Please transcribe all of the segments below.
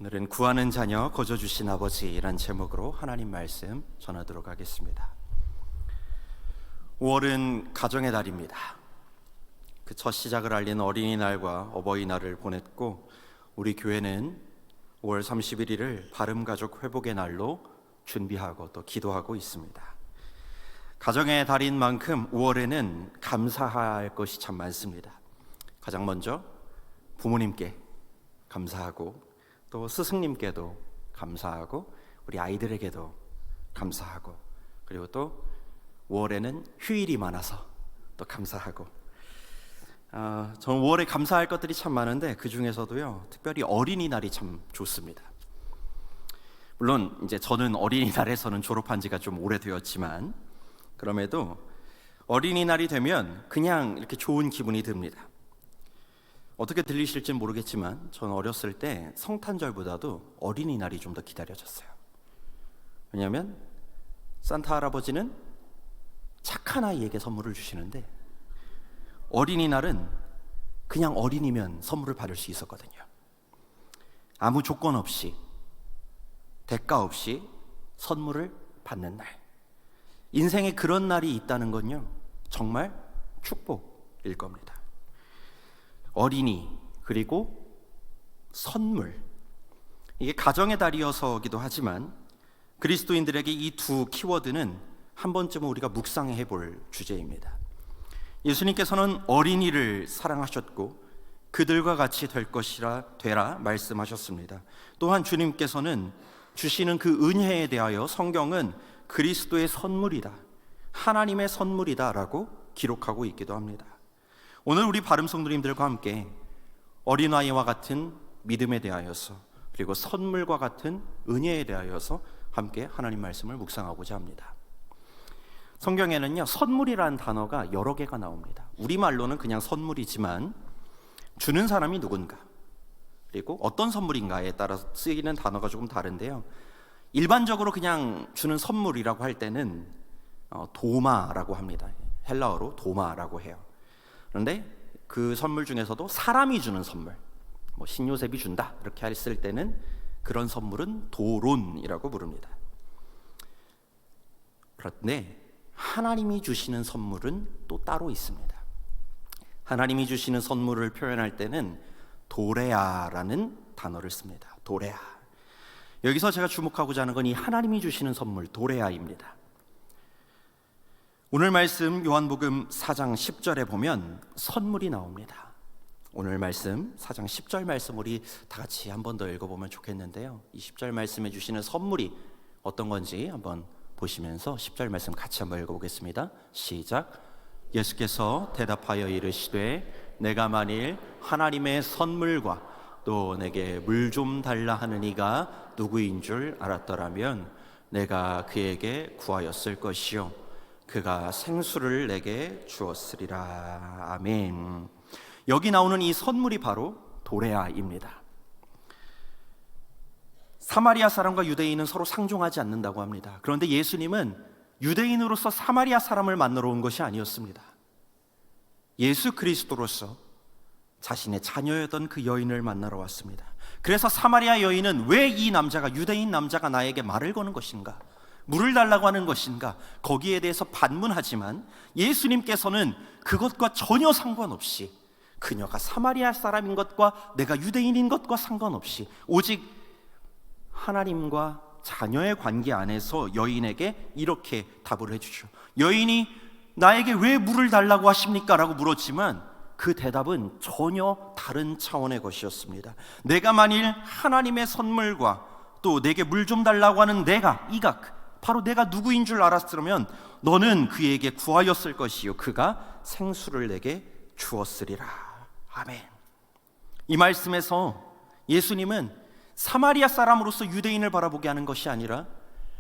오늘은 구하는 자녀 거저 주신 아버지라는 제목으로 하나님 말씀 전하도록 하겠습니다. 5월은 가정의 달입니다. 그 첫 시작을 알린 어린이날과 어버이날을 보냈고, 우리 교회는 5월 31일을 바름가족 회복의 날로 준비하고 또 기도하고 있습니다. 가정의 달인 만큼 5월에는 감사할 것이 참 많습니다. 가장 먼저 부모님께 감사하고, 또 스승님께도 감사하고, 우리 아이들에게도 감사하고, 그리고 또 5월에는 휴일이 많아서 또 감사하고. 저는 5월에 감사할 것들이 참 많은데 그 중에서도요, 특별히 어린이날이 참 좋습니다. 물론 이제 저는 어린이날에서는 졸업한 지가 좀 오래되었지만, 그럼에도 어린이날이 되면 그냥 이렇게 좋은 기분이 듭니다. 어떻게 들리실지는 모르겠지만 저는 어렸을 때 성탄절보다도 어린이날이 좀 더 기다려졌어요. 왜냐하면 산타 할아버지는 착한 아이에게 선물을 주시는데, 어린이날은 그냥 어린이면 선물을 받을 수 있었거든요. 아무 조건 없이, 대가 없이 선물을 받는 날. 인생에 그런 날이 있다는 건요, 정말 축복일 겁니다. 어린이, 그리고 선물, 이게 가정의 달이어서기도 하지만 그리스도인들에게 이 두 키워드는 한 번쯤은 우리가 묵상해 볼 주제입니다. 예수님께서는 어린이를 사랑하셨고 그들과 같이 되라 말씀하셨습니다. 또한 주님께서는 주시는 그 은혜에 대하여 성경은 그리스도의 선물이다, 하나님의 선물이다 라고 기록하고 있기도 합니다. 오늘 우리 바름 성도님들과 함께 어린아이와 같은 믿음에 대하여서, 그리고 선물과 같은 은혜에 대하여서 함께 하나님 말씀을 묵상하고자 합니다. 성경에는요, 선물이라는 단어가 여러 개가 나옵니다. 우리말로는 그냥 선물이지만 주는 사람이 누군가, 그리고 어떤 선물인가에 따라 쓰이는 단어가 조금 다른데요, 일반적으로 그냥 주는 선물이라고 할 때는 도마라고 합니다. 헬라어로 도마라고 해요. 그런데 그 선물 중에서도 사람이 주는 선물, 신요셉이 준다 이렇게 했을 때는 그런 선물은 도론이라고 부릅니다. 그런데 하나님이 주시는 선물은 또 따로 있습니다. 하나님이 주시는 선물을 표현할 때는 도레아라는 단어를 씁니다. 도레아. 여기서 제가 주목하고자 하는 건 이 하나님이 주시는 선물 도레아입니다. 오늘 말씀 요한복음 4장 10절에 보면 선물이 나옵니다. 오늘 말씀 4장 10절 말씀 우리 다 같이 한 번 더 읽어보면 좋겠는데요, 이 10절 말씀해 주시는 선물이 어떤 건지 한번 보시면서 10절 말씀 같이 한번 읽어보겠습니다. 시작. 예수께서 대답하여 이르시되 내가 만일 하나님의 선물과 또 내게 물 좀 달라 하는 이가 누구인 줄 알았더라면 내가 그에게 구하였을 것이요 그가 생수를 내게 주었으리라. 아멘. 여기 나오는 이 선물이 바로 도레아입니다. 사마리아 사람과 유대인은 서로 상종하지 않는다고 합니다. 그런데 예수님은 유대인으로서 사마리아 사람을 만나러 온 것이 아니었습니다. 예수 그리스도로서 자신의 자녀였던 그 여인을 만나러 왔습니다. 그래서 사마리아 여인은 왜 이 남자가, 유대인 남자가 나에게 말을 거는 것인가, 물을 달라고 하는 것인가, 거기에 대해서 반문하지만 예수님께서는 그것과 전혀 상관없이, 그녀가 사마리아 사람인 것과 내가 유대인인 것과 상관없이 오직 하나님과 자녀의 관계 안에서 여인에게 이렇게 답을 해주죠. 여인이 나에게 왜 물을 달라고 하십니까? 라고 물었지만 그 대답은 전혀 다른 차원의 것이었습니다. 내가 만일 하나님의 선물과 또 내게 물 좀 달라고 하는 이가 바로 내가 누구인 줄 알았으면 너는 그에게 구하였을 것이요 그가 생수를 내게 주었으리라. 아멘. 이 말씀에서 예수님은 사마리아 사람으로서 유대인을 바라보게 하는 것이 아니라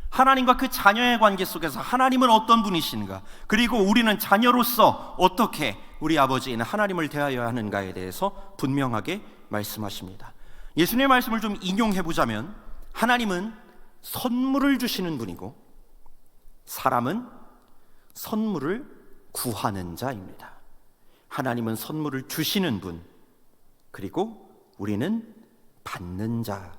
하나님과 그 자녀의 관계 속에서 하나님은 어떤 분이신가, 그리고 우리는 자녀로서 어떻게 우리 아버지인 하나님을 대하여야 하는가에 대해서 분명하게 말씀하십니다. 예수님의 말씀을 좀 인용해보자면 하나님은 선물을 주시는 분이고 사람은 선물을 구하는 자입니다. 하나님은 선물을 주시는 분, 그리고 우리는 받는 자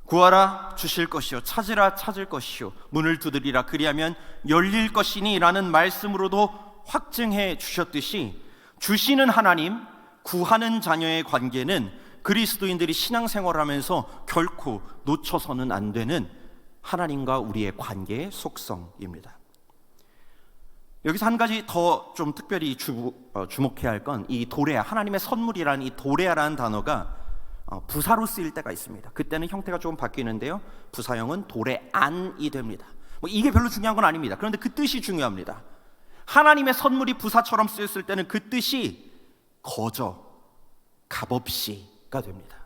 구하라 주실 것이요 찾으라 찾을 것이요 문을 두드리라 그리하면 열릴 것이니 라는 말씀으로도 확증해 주셨듯이 주시는 하나님, 구하는 자녀의 관계는 그리스도인들이 신앙생활하면서 결코 놓쳐서는 안 되는 하나님과 우리의 관계의 속성입니다. 여기서 한 가지 더 좀 특별히 주목해야 할 건 이 도레아, 하나님의 선물이라는 이 도레아라는 단어가 부사로 쓰일 때가 있습니다. 그때는 형태가 조금 바뀌는데요, 부사형은 도레안이 됩니다. 이게 별로 중요한 건 아닙니다. 그런데 그 뜻이 중요합니다. 하나님의 선물이 부사처럼 쓰였을 때는 그 뜻이 거저, 값없이가 됩니다.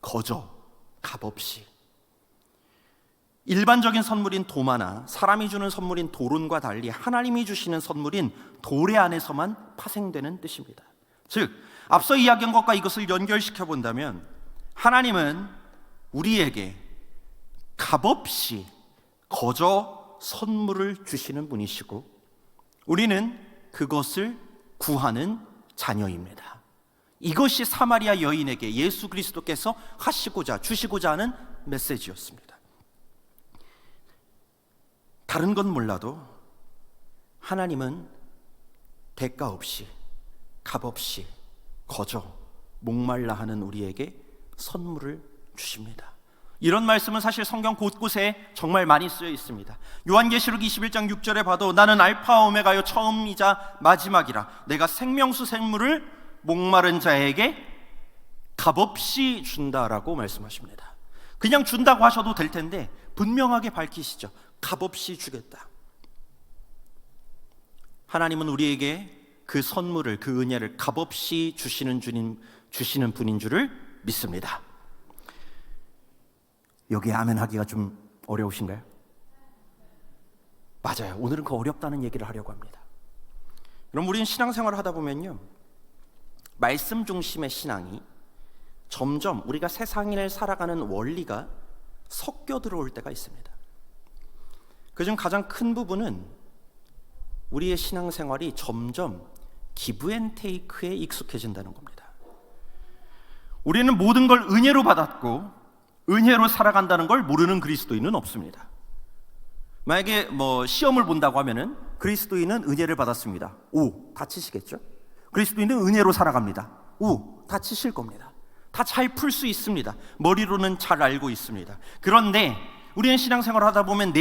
거저, 값없이. 일반적인 선물인 도마나 사람이 주는 선물인 도론과 달리 하나님이 주시는 선물인 도레 안에서만 파생되는 뜻입니다. 즉, 앞서 이야기한 것과 이것을 연결시켜 본다면 하나님은 우리에게 값없이 거저 선물을 주시는 분이시고 우리는 그것을 구하는 자녀입니다. 이것이 사마리아 여인에게 예수 그리스도께서 주시고자 하는 메시지였습니다. 다른 건 몰라도 하나님은 대가 없이, 값없이, 거저, 목말라 하는 우리에게 선물을 주십니다. 이런 말씀은 사실 성경 곳곳에 정말 많이 쓰여 있습니다. 요한계시록 21장 6절에 봐도 나는 알파와 오메가요 처음이자 마지막이라 내가 생명수 샘물을 목마른 자에게 값없이 준다라고 말씀하십니다. 그냥 준다고 하셔도 될 텐데 분명하게 밝히시죠. 값없이 주겠다. 하나님은 우리에게 그 선물을, 그 은혜를 값없이 주시는 분인 줄을 믿습니다. 여기에 아멘 하기가 좀 어려우신가요? 맞아요. 오늘은 그 어렵다는 얘기를 하려고 합니다. 그럼 우리는 신앙생활을 하다 보면요, 말씀 중심의 신앙이 점점 우리가 세상을 살아가는 원리가 섞여 들어올 때가 있습니다. 그중 가장 큰 부분은 우리의 신앙생활이 점점 기브앤테이크에 익숙해진다는 겁니다. 우리는 모든 걸 은혜로 받았고 은혜로 살아간다는 걸 모르는 그리스도인은 없습니다. 만약에 시험을 본다고 하면은 그리스도인은 은혜를 받았습니다. 오, 다치시겠죠? 그리스도인은 은혜로 살아갑니다. 오, 다치실 겁니다. 다 잘 풀 수 있습니다. 머리로는 잘 알고 있습니다. 그런데 우리는 신앙생활을 하다 보면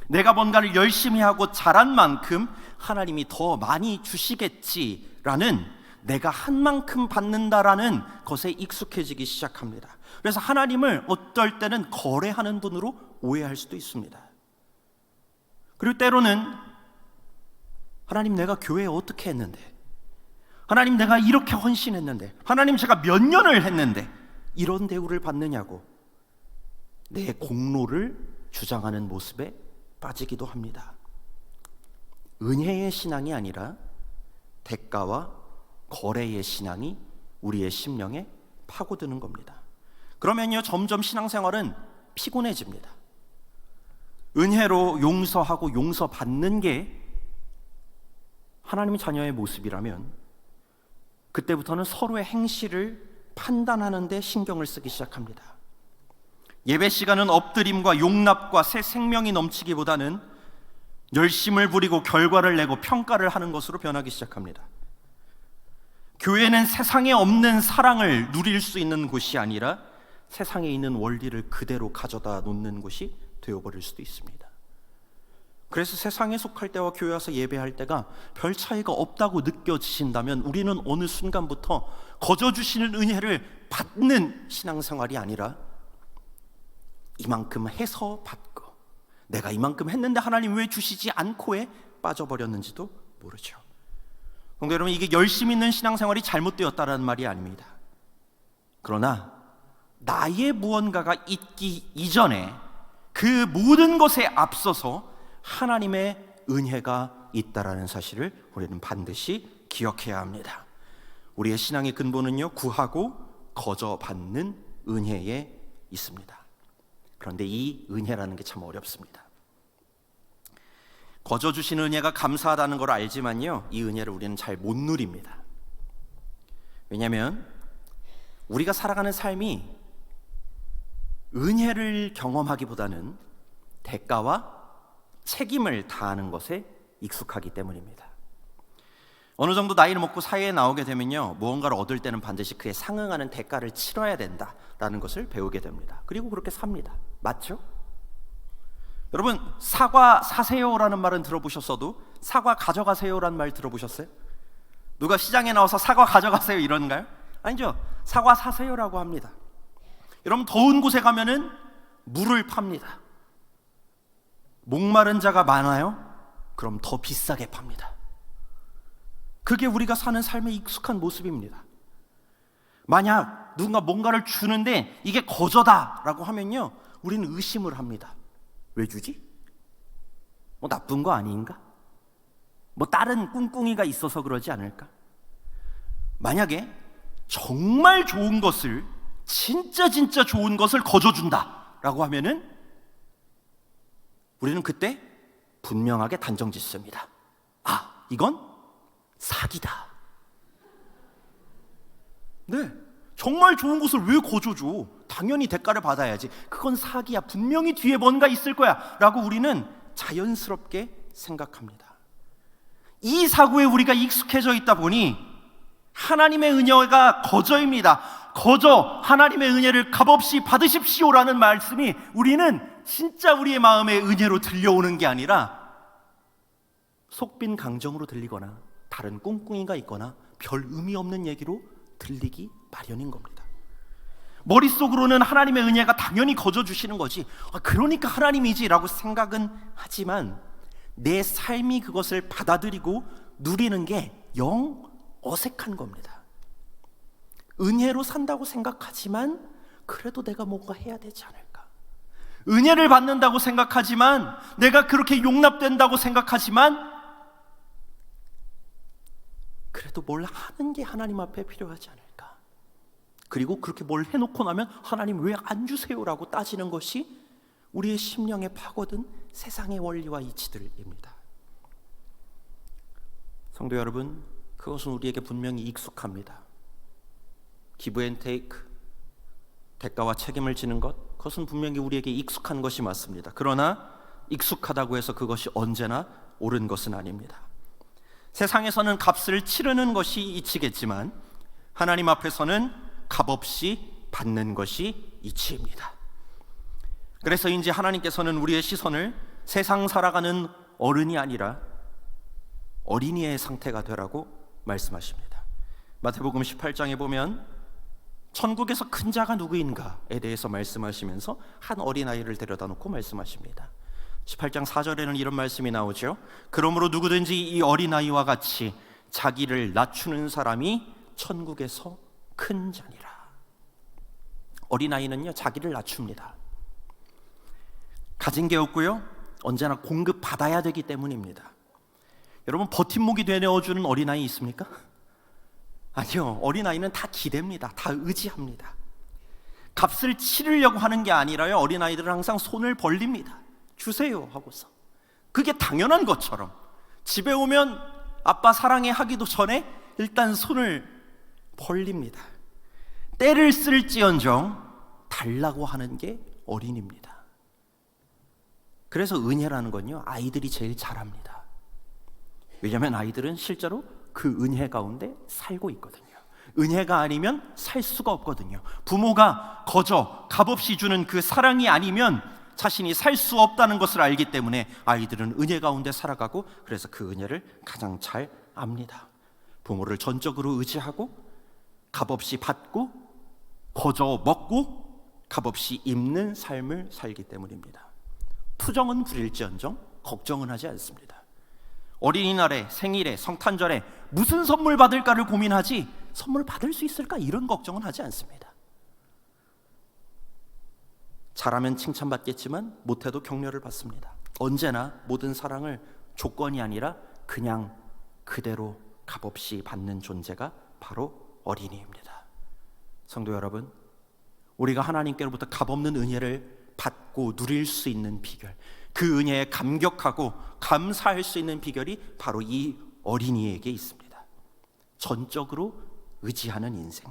내가 뭔가를 열심히 하고 잘한 만큼 하나님이 더 많이 주시겠지라는, 내가 한 만큼 받는다라는 것에 익숙해지기 시작합니다. 그래서 하나님을 어떨 때는 거래하는 분으로 오해할 수도 있습니다. 그리고 때로는 하나님, 내가 교회에 어떻게 했는데, 하나님, 내가 이렇게 헌신했는데, 하나님, 제가 몇 년을 했는데 이런 대우를 받느냐고 내 공로를 주장하는 모습에 빠지기도 합니다. 은혜의 신앙이 아니라 대가와 거래의 신앙이 우리의 심령에 파고드는 겁니다. 그러면요, 점점 신앙생활은 피곤해집니다. 은혜로 용서하고 용서받는 게 하나님의 자녀의 모습이라면 그때부터는 서로의 행실을 판단하는 데 신경을 쓰기 시작합니다. 예배 시간은 엎드림과 용납과 새 생명이 넘치기보다는 열심을 부리고 결과를 내고 평가를 하는 것으로 변하기 시작합니다. 교회는 세상에 없는 사랑을 누릴 수 있는 곳이 아니라 세상에 있는 원리를 그대로 가져다 놓는 곳이 되어버릴 수도 있습니다. 그래서 세상에 속할 때와 교회 와서 예배할 때가 별 차이가 없다고 느껴지신다면 우리는 어느 순간부터 거저 주시는 은혜를 받는 신앙생활이 아니라 이만큼 해서 받고, 내가 이만큼 했는데 하나님 왜 주시지 않고에 빠져버렸는지도 모르죠. 그런데 여러분, 이게 열심히 있는 신앙생활이 잘못되었다는 말이 아닙니다. 그러나 나의 무언가가 있기 이전에 그 모든 것에 앞서서 하나님의 은혜가 있다라는 사실을 우리는 반드시 기억해야 합니다. 우리의 신앙의 근본은요, 구하고 거저 받는 은혜에 있습니다. 그런데 이 은혜라는 게 참 어렵습니다. 거저 주신 은혜가 감사하다는 걸 알지만요, 이 은혜를 우리는 잘 못 누립니다. 왜냐하면 우리가 살아가는 삶이 은혜를 경험하기보다는 대가와 책임을 다하는 것에 익숙하기 때문입니다. 어느 정도 나이를 먹고 사회에 나오게 되면요, 무언가를 얻을 때는 반드시 그에 상응하는 대가를 치러야 된다라는 것을 배우게 됩니다. 그리고 그렇게 삽니다. 맞죠? 여러분, 사과 사세요라는 말은 들어보셨어도 사과 가져가세요라는 말 들어보셨어요? 누가 시장에 나와서 사과 가져가세요 이런가요? 아니죠. 사과 사세요라고 합니다. 여러분, 더운 곳에 가면은 물을 팝니다. 목마른 자가 많아요? 그럼 더 비싸게 팝니다. 그게 우리가 사는 삶의 익숙한 모습입니다. 만약 누군가 뭔가를 주는데 이게 거저다라고 하면요, 우리는 의심을 합니다. 왜 주지? 뭐 나쁜 거 아닌가? 뭐 다른 꿍꿍이가 있어서 그러지 않을까? 만약에 정말 좋은 것을, 진짜 좋은 것을 거저준다라고 하면은 우리는 그때 분명하게 단정 짓습니다. 아, 이건 사기다. 네, 정말 좋은 것을 왜 거저줘? 당연히 대가를 받아야지. 그건 사기야. 분명히 뒤에 뭔가 있을 거야 라고 우리는 자연스럽게 생각합니다. 이 사고에 우리가 익숙해져 있다 보니 하나님의 은혜가 거저입니다. 거저 하나님의 은혜를 값없이 받으십시오라는 말씀이 우리는 진짜 우리의 마음에 은혜로 들려오는 게 아니라 속빈 강정으로 들리거나 다른 꿍꿍이가 있거나 별 의미 없는 얘기로 들리기 마련인 겁니다. 머릿속으로는 하나님의 은혜가 당연히 거저 주시는 거지, 그러니까 하나님이지 라고 생각은 하지만 내 삶이 그것을 받아들이고 누리는 게 영 어색한 겁니다. 은혜로 산다고 생각하지만 그래도 내가 뭔가 해야 되지 않을까? 은혜를 받는다고 생각하지만, 내가 그렇게 용납된다고 생각하지만 그래도 뭘 하는 게 하나님 앞에 필요하지 않을까? 그리고 그렇게 뭘 해놓고 나면 하나님 왜 안 주세요라고 따지는 것이 우리의 심령에 파고든 세상의 원리와 이치들입니다. 성도 여러분, 그것은 우리에게 분명히 익숙합니다. 기브 앤 테이크, 대가와 책임을 지는 것, 그것은 분명히 우리에게 익숙한 것이 맞습니다. 그러나 익숙하다고 해서 그것이 언제나 옳은 것은 아닙니다. 세상에서는 값을 치르는 것이 이치겠지만 하나님 앞에서는 값없이 받는 것이 이치입니다. 그래서 이제 하나님께서는 우리의 시선을 세상 살아가는 어른이 아니라 어린이의 상태가 되라고 말씀하십니다. 마태복음 18장에 보면 천국에서 큰 자가 누구인가에 대해서 말씀하시면서 한 어린아이를 데려다 놓고 말씀하십니다. 18장 4절에는 이런 말씀이 나오죠. 그러므로 누구든지 이 어린아이와 같이 자기를 낮추는 사람이 천국에서 큰 자니라. 어린아이는요, 자기를 낮춥니다. 가진 게 없고요, 언제나 공급받아야 되기 때문입니다. 여러분, 버팀목이 되어주는 어린아이 있습니까? 아니요, 어린아이는 다 기댑니다. 다 의지합니다. 값을 치르려고 하는 게 아니라요, 어린아이들은 항상 손을 벌립니다. 주세요 하고서. 그게 당연한 것처럼 집에 오면 아빠 사랑해 하기도 전에 일단 손을 벌립니다. 때를 쓸지언정 달라고 하는 게 어린입니다. 그래서 은혜라는 건요, 아이들이 제일 잘합니다. 왜냐하면 아이들은 실제로 그 은혜 가운데 살고 있거든요. 은혜가 아니면 살 수가 없거든요. 부모가 거저 값없이 주는 그 사랑이 아니면 자신이 살 수 없다는 것을 알기 때문에 아이들은 은혜 가운데 살아가고, 그래서 그 은혜를 가장 잘 압니다. 부모를 전적으로 의지하고 값없이 받고 거저 먹고 값없이 입는 삶을 살기 때문입니다. 투정은 부릴지언정 걱정은 하지 않습니다. 어린이날에, 생일에, 성탄절에 무슨 선물 받을까를 고민하지 선물 받을 수 있을까 이런 걱정은 하지 않습니다. 잘하면 칭찬받겠지만 못해도 격려를 받습니다. 언제나 모든 사랑을 조건이 아니라 그냥 그대로 값없이 받는 존재가 바로 어린이입니다. 성도 여러분, 우리가 하나님께로부터 값없는 은혜를 받고 누릴 수 있는 비결, 그 은혜에 감격하고 감사할 수 있는 비결이 바로 이 어린이에게 있습니다. 전적으로 의지하는 인생.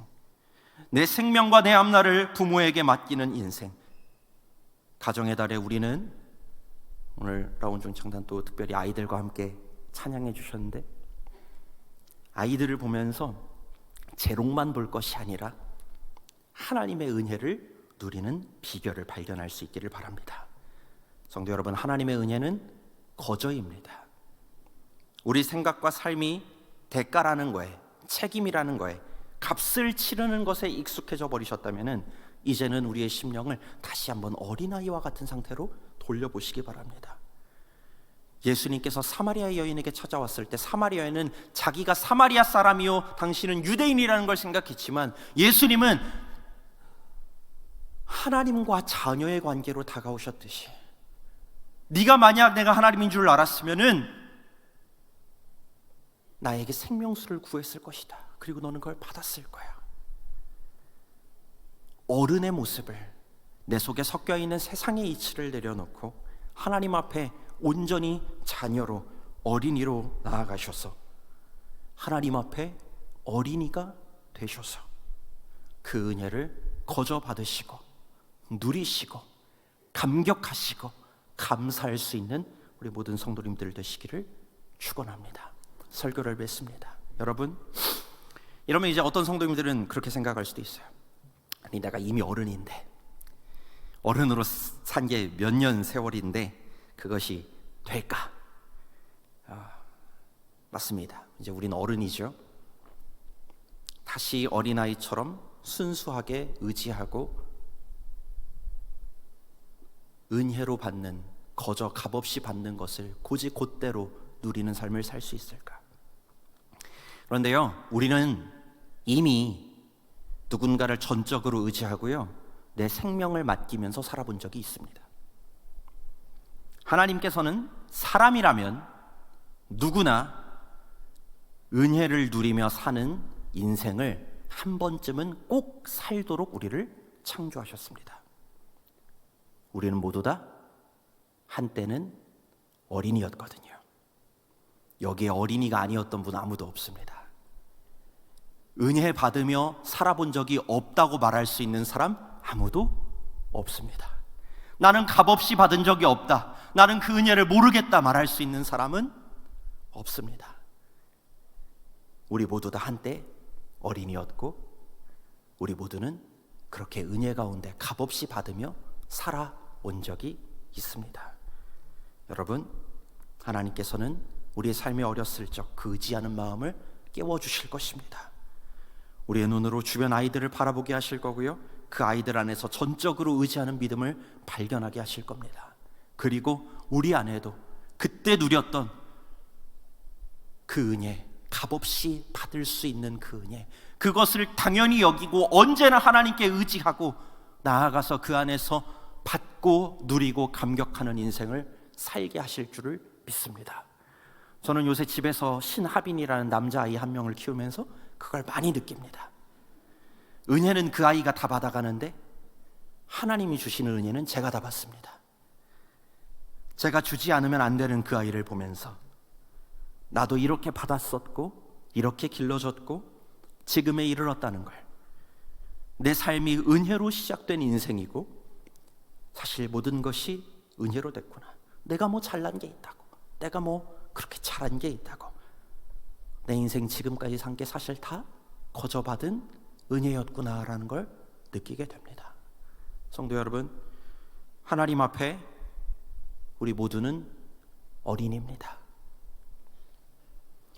내 생명과 내 앞날을 부모에게 맡기는 인생. 가정의 달에 우리는 오늘 라운종 창단 또 특별히 아이들과 함께 찬양해 주셨는데, 아이들을 보면서 제록만 볼 것이 아니라 하나님의 은혜를 누리는 비결을 발견할 수 있기를 바랍니다. 성도 여러분, 하나님의 은혜는 거저입니다. 우리 생각과 삶이 대가라는 거에, 책임이라는 거에, 값을 치르는 것에 익숙해져 버리셨다면 이제는 우리의 심령을 다시 한번 어린아이와 같은 상태로 돌려보시기 바랍니다. 예수님께서 사마리아 여인에게 찾아왔을 때 사마리아 여인은 자기가 사마리아 사람이요 당신은 유대인이라는 걸 생각했지만, 예수님은 하나님과 자녀의 관계로 다가오셨듯이, 네가 만약 내가 하나님인 줄 알았으면은 나에게 생명수를 구했을 것이다. 그리고 너는 그걸 받았을 거야. 어른의 모습을, 내 속에 섞여 있는 세상의 이치를 내려놓고 하나님 앞에 온전히 자녀로, 어린이로 나아가셔서 하나님 앞에 어린이가 되셔서 그 은혜를 거저 받으시고 누리시고 감격하시고 감사할 수 있는 우리 모든 성도님들 되시기를 축원합니다. 설교를 맺습니다. 여러분, 이러면 이제 어떤 성도님들은 그렇게 생각할 수도 있어요. 아니, 내가 이미 어른인데, 어른으로 산 게 몇 년 세월인데 그것이 될까? 맞습니다. 이제 우리는 어른이죠. 다시 어린아이처럼 순수하게 의지하고 은혜로 받는, 거저 값없이 받는 것을 곧대로 누리는 삶을 살 수 있을까? 그런데요, 우리는 이미 누군가를 전적으로 의지하고요, 내 생명을 맡기면서 살아본 적이 있습니다. 하나님께서는 사람이라면 누구나 은혜를 누리며 사는 인생을 한 번쯤은 꼭 살도록 우리를 창조하셨습니다. 우리는 모두 다 한때는 어린이였거든요. 여기에 어린이가 아니었던 분 아무도 없습니다. 은혜 받으며 살아본 적이 없다고 말할 수 있는 사람 아무도 없습니다. 나는 값없이 받은 적이 없다, 나는 그 은혜를 모르겠다 말할 수 있는 사람은 없습니다. 우리 모두 다 한때 어린이였고, 우리 모두는 그렇게 은혜 가운데 값없이 받으며 살아온 적이 있습니다. 여러분, 하나님께서는 우리의 삶이 어렸을 적 그 의지하는 마음을 깨워주실 것입니다. 우리의 눈으로 주변 아이들을 바라보게 하실 거고요, 그 아이들 안에서 전적으로 의지하는 믿음을 발견하게 하실 겁니다. 그리고 우리 안에도 그때 누렸던 그 은혜, 값없이 받을 수 있는 그 은혜, 그것을 당연히 여기고 언제나 하나님께 의지하고 나아가서 그 안에서 받고 누리고 감격하는 인생을 살게 하실 줄을 믿습니다. 저는 요새 집에서 신하빈이라는 남자아이 한 명을 키우면서 그걸 많이 느낍니다. 은혜는 그 아이가 다 받아가는데 하나님이 주시는 은혜는 제가 다 받습니다. 제가 주지 않으면 안 되는 그 아이를 보면서 나도 이렇게 받았었고 이렇게 길러졌고 지금에 이르렀다는 걸, 내 삶이 은혜로 시작된 인생이고 사실 모든 것이 은혜로 됐구나, 내가 뭐 잘난 게 있다고, 내가 뭐 그렇게 잘한 게 있다고, 내 인생 지금까지 산 게 사실 다 거저 받은 은혜였구나라는 걸 느끼게 됩니다. 성도 여러분, 하나님 앞에 우리 모두는 어린이입니다.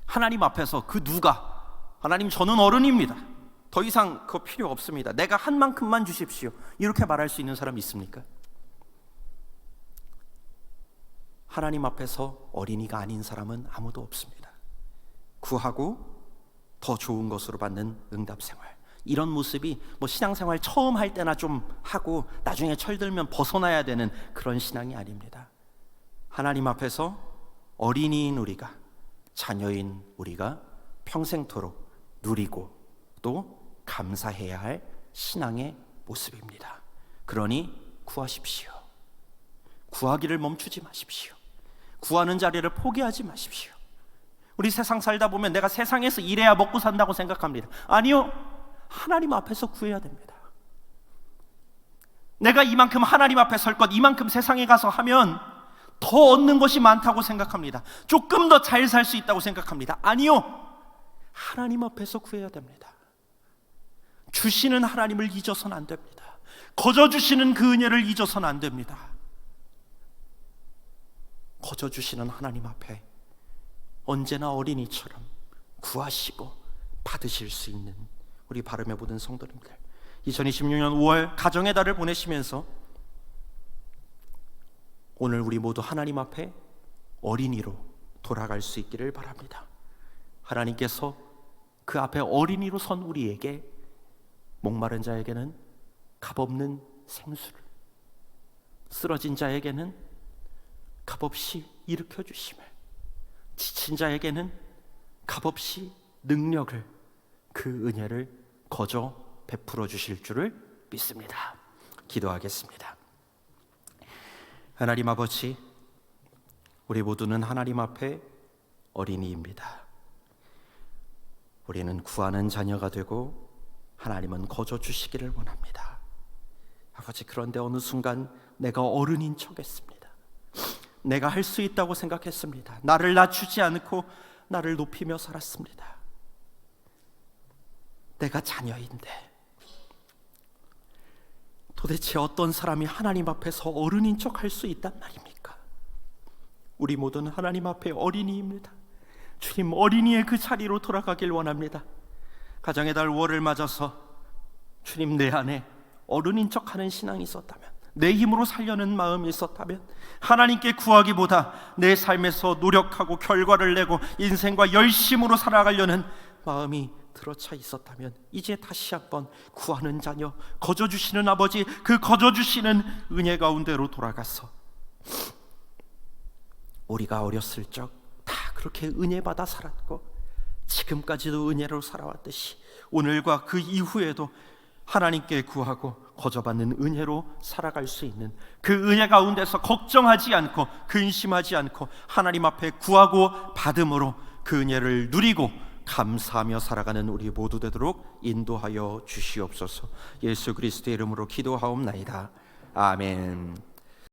하나님 앞에서 그 누가, 하나님 저는 어른입니다, 더 이상 그거 필요 없습니다, 내가 한 만큼만 주십시오, 이렇게 말할 수 있는 사람 있습니까? 하나님 앞에서 어린이가 아닌 사람은 아무도 없습니다. 구하고 더 좋은 것으로 받는 응답생활, 이런 모습이 뭐 신앙생활 처음 할 때나 좀 하고 나중에 철들면 벗어나야 되는 그런 신앙이 아닙니다. 하나님 앞에서 어린이인 우리가, 자녀인 우리가 평생토록 누리고 또 감사해야 할 신앙의 모습입니다. 그러니 구하십시오. 구하기를 멈추지 마십시오. 구하는 자리를 포기하지 마십시오. 우리 세상 살다 보면 내가 세상에서 일해야 먹고 산다고 생각합니다. 아니요, 하나님 앞에서 구해야 됩니다. 내가 이만큼 하나님 앞에 설 것, 이만큼 세상에 가서 하면 더 얻는 것이 많다고 생각합니다. 조금 더 잘 살 수 있다고 생각합니다. 아니요, 하나님 앞에서 구해야 됩니다. 주시는 하나님을 잊어서는 안 됩니다. 거저 주시는 그 은혜를 잊어서는 안 됩니다. 거저 주시는 하나님 앞에 언제나 어린이처럼 구하시고 받으실 수 있는 우리 바름의 모든 성도님들, 2026년 5월 가정의 달을 보내시면서 오늘 우리 모두 하나님 앞에 어린이로 돌아갈 수 있기를 바랍니다. 하나님께서 그 앞에 어린이로 선 우리에게 목마른 자에게는 값없는 생수를, 쓰러진 자에게는 값없이 일으켜 주심을, 지친 자에게는 값없이 능력을, 그 은혜를 거저 베풀어 주실 줄을 믿습니다. 기도하겠습니다. 하나님 아버지, 우리 모두는 하나님 앞에 어린이입니다. 우리는 구하는 자녀가 되고 하나님은 거저 주시기를 원합니다. 아버지, 그런데 어느 순간 내가 어른인 척했습니다. 내가 할 수 있다고 생각했습니다. 나를 낮추지 않고 나를 높이며 살았습니다. 내가 자녀인데 도대체 어떤 사람이 하나님 앞에서 어른인 척 할 수 있단 말입니까? 우리 모두는 하나님 앞에 어린이입니다. 주님, 어린이의 그 자리로 돌아가길 원합니다. 가정의 달 5월을 맞아서 주님, 내 안에 어른인 척하는 신앙이 있었다면, 내 힘으로 살려는 마음이 있었다면, 하나님께 구하기보다 내 삶에서 노력하고 결과를 내고 인생과 열심으로 살아가려는 마음이 들어차 있었다면, 이제 다시 한번 구하는 자녀, 거저 주시는 아버지, 그 거저 주시는 은혜 가운데로 돌아가서 우리가 어렸을 적 다 그렇게 은혜 받아 살았고 지금까지도 은혜로 살아왔듯이 오늘과 그 이후에도 하나님께 구하고 거저 받는 은혜로 살아갈 수 있는 그 은혜 가운데서 걱정하지 않고 근심하지 않고 하나님 앞에 구하고 받음으로 그 은혜를 누리고 감사하며 살아가는 우리 모두 되도록 인도하여 주시옵소서. 예수 그리스도의 이름으로 기도하옵나이다. 아멘.